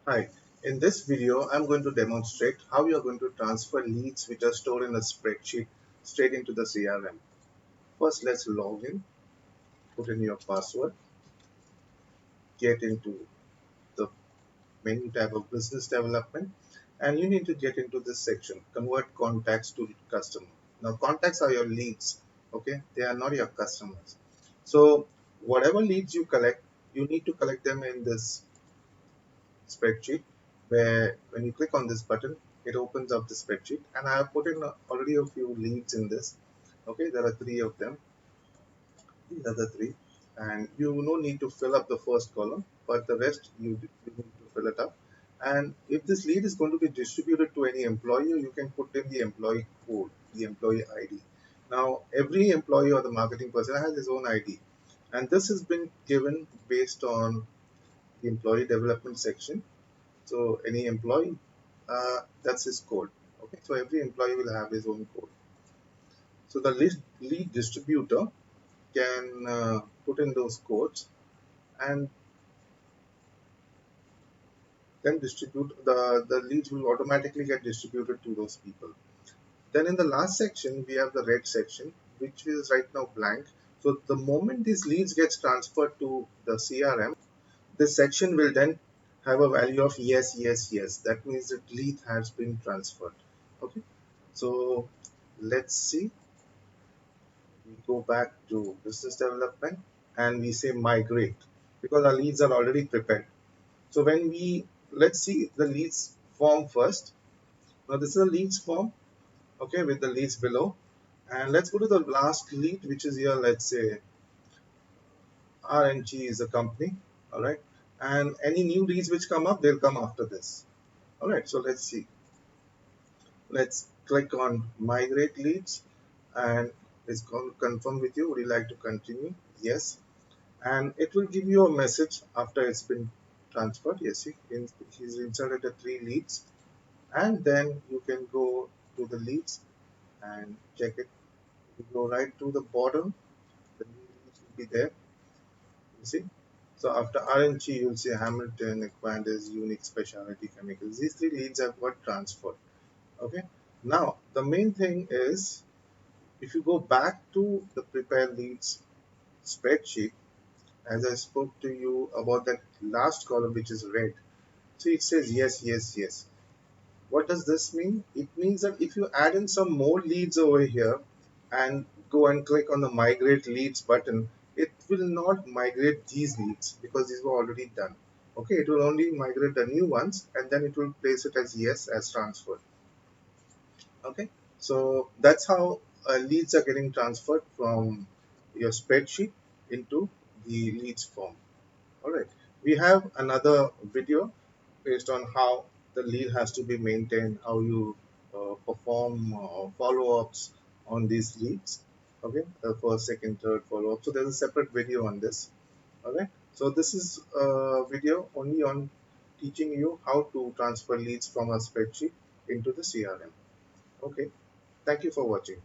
Hi, in this video, I'm going to demonstrate how you're going to transfer leads which are stored in a spreadsheet straight into the CRM. First, let's log in, put in your password, get into the menu tab of business development, and you need to get into this section, convert contacts to customer. Now, contacts are your leads, okay? They are not your customers. So, whatever leads you collect, you need to collect them in this spreadsheet where when you click on this button it opens up the spreadsheet, and I have put in already a few leads in this. Okay, there are three of them. These are the three, and you no need to fill up the first column, but the rest you need to fill it up. And if this lead is going to be distributed to any employee, you can put in the employee code, the employee ID. Now every employee or the marketing person has his own ID, and this has been given based on the employee development section. So any employee, that's his code. Okay, so every employee will have his own code. So the lead distributor can put in those codes and then distribute the leads will automatically get distributed to those people. Then in the last section, we have the red section, which is right now blank. So the moment these leads gets transferred to the CRM, this section will then have a value of yes, yes, yes. That means the lead has been transferred. Okay. So let's see, we go back to business development and we say migrate because our leads are already prepared. So when we, let's see the leads form first. Now this is a leads form, okay, with the leads below. And let's go to the last lead, which is here, let's say RNG is a company, all right. And any new leads which come up, they'll come after this. All right, so let's see. Let's click on migrate leads and it's going to confirm with you. Would you like to continue? Yes. And it will give you a message after it's been transferred. Yes, he's inserted the three leads, and then you can go to the leads and check it. You go right to the bottom, the new leads will be there. You see. So after RNG, you'll see Hamilton, Equandis, Unique Specialty Chemicals. These three leads have got transferred. Okay. Now the main thing is if you go back to the prepare leads spreadsheet, as I spoke to you about that last column which is red. So it says yes, yes, yes. What does this mean? It means that if you add in some more leads over here and go and click on the migrate leads button, it will not migrate these leads because these were already done. Okay, it will only migrate the new ones and then it will place it as yes as transferred. Okay, so that's how leads are getting transferred from your spreadsheet into the leads form. All right, we have another video based on how the lead has to be maintained, how you perform follow-ups on these leads. Okay, first, second, third follow-up. So there's a separate video on this. All right, so this is a video only on teaching you how to transfer leads from a spreadsheet into the CRM. Okay, thank you for watching.